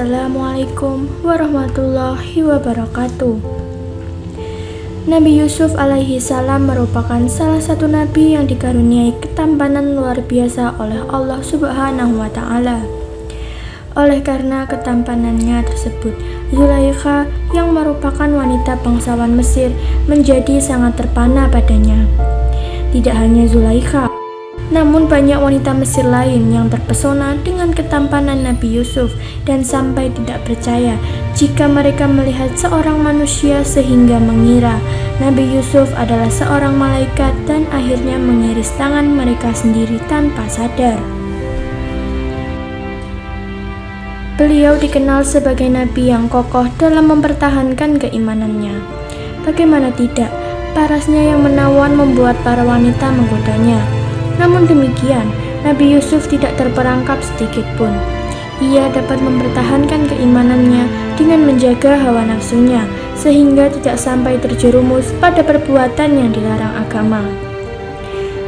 Assalamualaikum warahmatullahi wabarakatuh. Nabi Yusuf alaihi salam merupakan salah satu nabi yang dikaruniai ketampanan luar biasa oleh Allah Subhanahu wa Ta'ala. Oleh karena ketampanannya tersebut, Zulaikha yang merupakan wanita bangsawan Mesir menjadi sangat terpana padanya. Tidak hanya Zulaikha, namun banyak wanita Mesir lain yang terpesona dengan ketampanan Nabi Yusuf dan sampai tidak percaya jika mereka melihat seorang manusia sehingga mengira Nabi Yusuf adalah seorang malaikat dan akhirnya mengiris tangan mereka sendiri tanpa sadar. Beliau dikenal sebagai nabi yang kokoh dalam mempertahankan keimanannya. Bagaimana tidak, parasnya yang menawan membuat para wanita menggodanya. Namun demikian, Nabi Yusuf tidak terperangkap sedikit pun. Ia dapat mempertahankan keimanannya dengan menjaga hawa nafsunya, sehingga tidak sampai terjerumus pada perbuatan yang dilarang agama.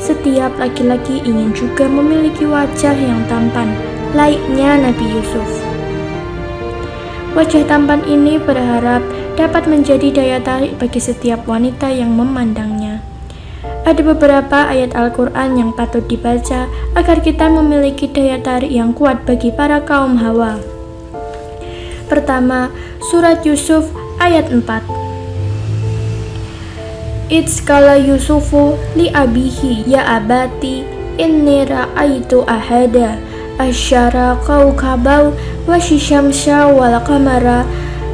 Setiap laki-laki ingin juga memiliki wajah yang tampan, layaknya Nabi Yusuf. Wajah tampan ini berharap dapat menjadi daya tarik bagi setiap wanita yang memandangnya. Ada beberapa ayat Al-Quran yang patut dibaca agar kita memiliki daya tarik yang kuat bagi para kaum hawa. Pertama, surat Yusuf ayat 4. Idz qala Yusufu li abihi ya abati inni ra'aitu ahada asyara kaukabau wa syamsa wal qamara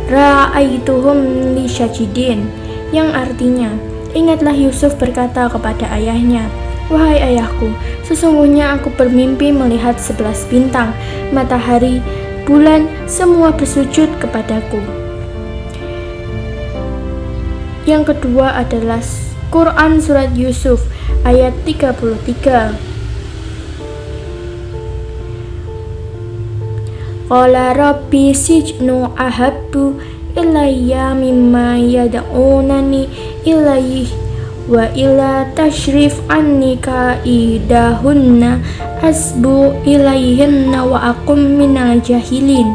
ra'aituhum li sajidin, yang artinya, ingatlah Yusuf berkata kepada ayahnya, "Wahai ayahku, sesungguhnya aku bermimpi melihat 11 bintang, matahari, bulan, semua bersujud kepadaku." Yang kedua adalah Quran Surat Yusuf ayat 33. Qala rabbi sijnu ahabbu ilayya mimma yad'unani ilaih wa ila tashrif anni kaidahunna asbu ilaihinna wa akum minal jahilin,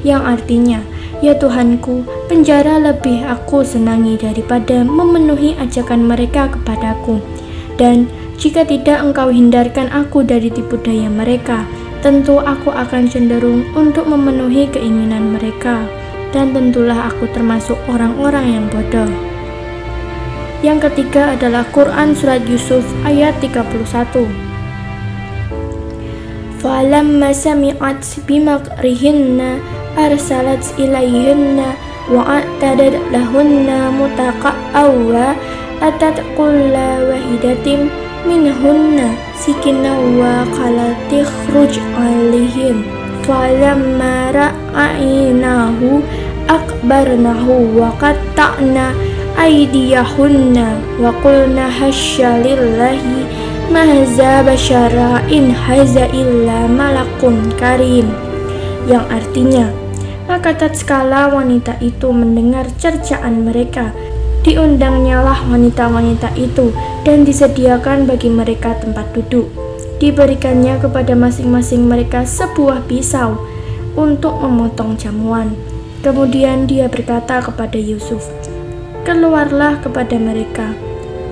yang artinya, ya Tuhanku, penjara lebih aku senangi daripada memenuhi ajakan mereka kepadaku, dan jika tidak engkau hindarkan aku dari tipu daya mereka, tentu aku akan cenderung untuk memenuhi keinginan mereka, dan tentulah aku termasuk orang-orang yang bodoh. Yang ketiga adalah Quran Surat Yusuf ayat 31. Falamma sami'at bimakrihinna arsalat ilaihinna wa a'tadat lahunna mutaqa'awa atat kulla wahidatim minhunna sikina wa qalatih ruj alihim falamma ra'ainahu akbarnahu wa qatta'na aydiyahunna wa qulna hasya lillahi mahza basyara in haza illa malakun karim, yang artinya, maka tatkala wanita itu mendengar cercaan mereka, diundangnyalah wanita-wanita itu dan disediakan bagi mereka tempat duduk. Diberikannya kepada masing-masing mereka sebuah pisau untuk memotong jamuan. Kemudian dia berkata kepada Yusuf, "Keluarlah kepada mereka."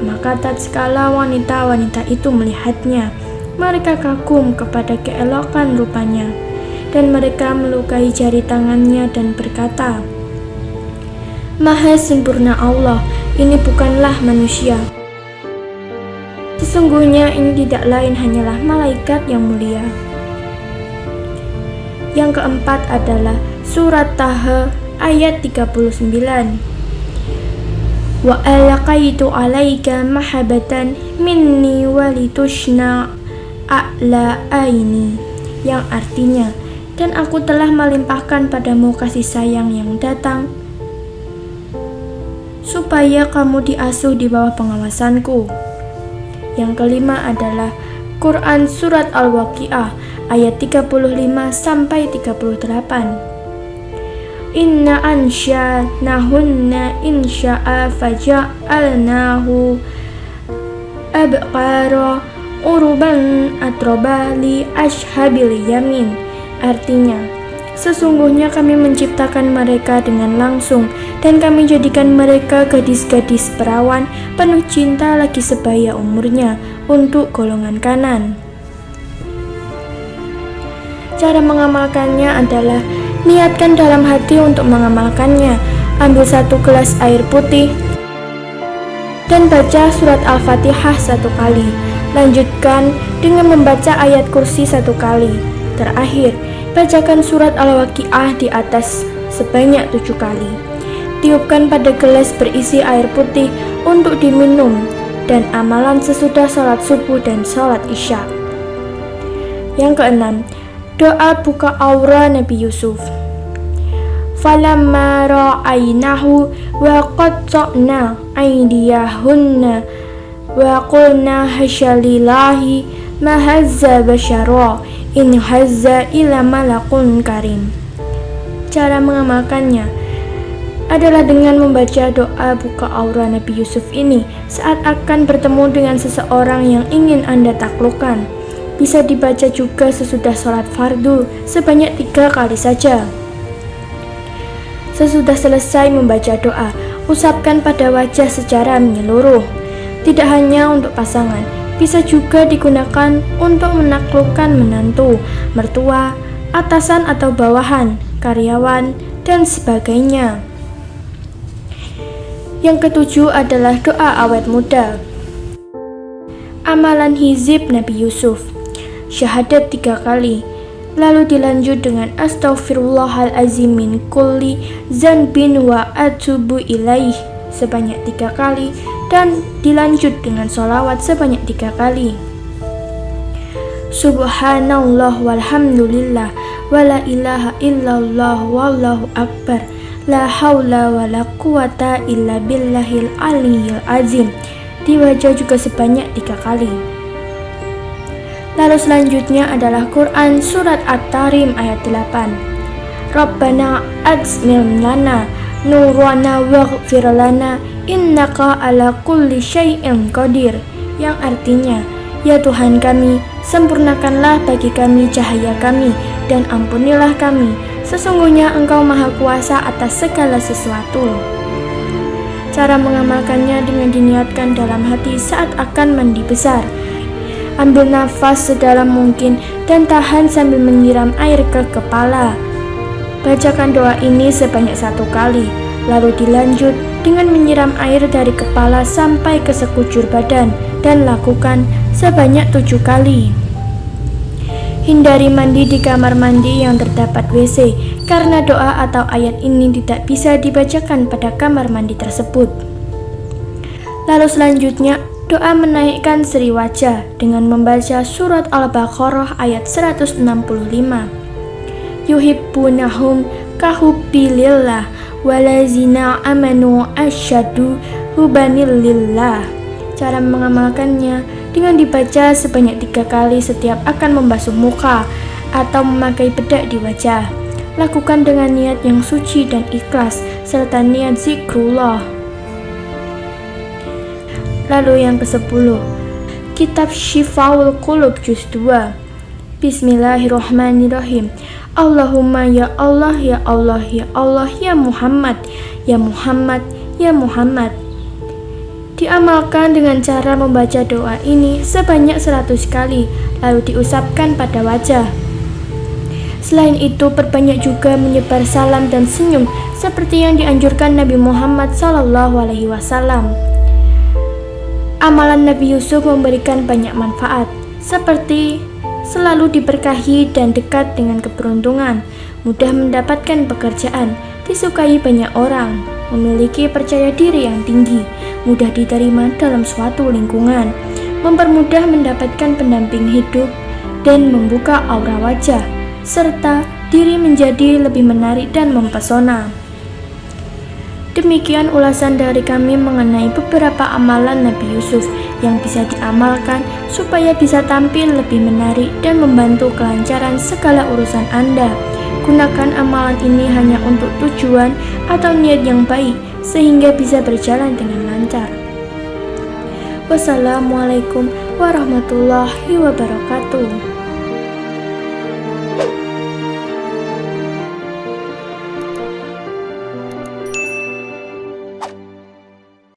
Maka tatkala wanita-wanita itu melihatnya, mereka kagum kepada keelokan rupanya, dan mereka melukai jari tangannya dan berkata, "Maha sempurna Allah, ini bukanlah manusia. Sesungguhnya ini tidak lain hanyalah malaikat yang mulia." Yang keempat adalah surat Taha ayat 39. Wa alaqaitu alaika mahabatan minni walitushna a'la aini, yang artinya, dan aku telah melimpahkan padamu kasih sayang yang datang supaya kamu diasuh di bawah pengawasanku. Yang kelima adalah Quran Surat Al-Waqi'ah ayat 35 sampai 38. Inna ansya'nahunna insya'a faja'alnahu abqara uruban atroba li ashabil yamin, artinya, Sesungguhnya kami menciptakan mereka dengan langsung, dan kami jadikan mereka gadis-gadis perawan penuh cinta lagi sebaya umurnya untuk golongan kanan. Cara mengamalkannya adalah niatkan dalam hati untuk mengamalkannya. Ambil 1 gelas air putih dan baca surat Al-Fatihah 1 kali. Lanjutkan dengan membaca ayat kursi 1 kali. Terakhir, bacakan surat Al-Waqiah di atas sebanyak 7 kali. Tiupkan pada gelas berisi air putih untuk diminum, dan amalan sesudah sholat subuh dan sholat isya. Yang keenam, doa buka aura Nabi Yusuf. Falamma ra'aynahu wa qatta'na aydiyahunna wa qulna hasyalillahi ma hazza basyara in hazza illa malakun karim. Cara mengamalkannya adalah dengan membaca doa buka aura Nabi Yusuf ini saat akan bertemu dengan seseorang yang ingin Anda taklukkan. Bisa dibaca juga sesudah sholat fardu sebanyak 3 kali saja. Sesudah selesai membaca doa, usapkan pada wajah secara menyeluruh. Tidak hanya untuk pasangan, bisa juga digunakan untuk menaklukkan menantu, mertua, atasan atau bawahan, karyawan, dan sebagainya. Yang ketujuh adalah doa awet muda. Amalan hizib Nabi Yusuf. Syahadat 3 kali. Lalu dilanjut dengan astaghfirullahalazim min kulli zanbin wa atubu ilaih sebanyak 3 kali, dan dilanjut dengan sholawat sebanyak 3 kali. Subhanallah walhamdulillah wala ilaha illallah wallahu akbar la haula wala quwata illa billahil aliyyil azim. Dibaca juga sebanyak 3 kali. Lalu selanjutnya adalah Quran Surat At-Tarim ayat 8. Rabbana adzmil lana nurana waghfir lana innaka ala kulli syai'in qadir, yang artinya, ya Tuhan kami, sempurnakanlah bagi kami cahaya kami dan ampunilah kami, sesungguhnya Engkau maha kuasa atas segala sesuatu. Cara mengamalkannya dengan diniatkan dalam hati saat akan mandi besar. Ambil nafas sedalam mungkin dan tahan sambil menyiram air ke kepala. Bacakan doa ini sebanyak 1 kali, lalu dilanjut dengan menyiram air dari kepala sampai ke sekujur badan dan lakukan sebanyak 7 kali. Hindari mandi di kamar mandi yang terdapat WC, karena doa atau ayat ini tidak bisa dibacakan pada kamar mandi tersebut. Lalu selanjutnya, doa menaikkan seri wajah dengan membaca surat Al-Baqarah ayat 165. Yuhibbunahum kahubbilillah walazina amanu asyadu hubanilillah. Cara mengamalkannya dengan dibaca sebanyak 3 kali setiap akan membasuh muka atau memakai bedak di wajah. Lakukan dengan niat yang suci dan ikhlas serta niat zikrullah. Lalu yang ke-10, Kitab Syifaul Qulub Juz 2. Bismillahirrahmanirrahim. Allahumma ya Allah ya Allah ya Allah ya Muhammad ya Muhammad ya Muhammad. Diamalkan dengan cara membaca doa ini sebanyak 100 kali, lalu diusapkan pada wajah. Selain itu, perbanyak juga menyebar salam dan senyum seperti yang dianjurkan Nabi Muhammad SAW. Amalan Nabi Yusuf memberikan banyak manfaat, seperti selalu diberkahi dan dekat dengan keberuntungan, mudah mendapatkan pekerjaan, disukai banyak orang, memiliki percaya diri yang tinggi, mudah diterima dalam suatu lingkungan, mempermudah mendapatkan pendamping hidup, dan membuka aura wajah, serta diri menjadi lebih menarik dan mempesona. Demikian ulasan dari kami mengenai beberapa amalan Nabi Yusuf yang bisa diamalkan supaya bisa tampil lebih menarik dan membantu kelancaran segala urusan Anda. Gunakan amalan ini hanya untuk tujuan atau niat yang baik sehingga bisa berjalan dengan lancar. Wassalamualaikum warahmatullahi wabarakatuh.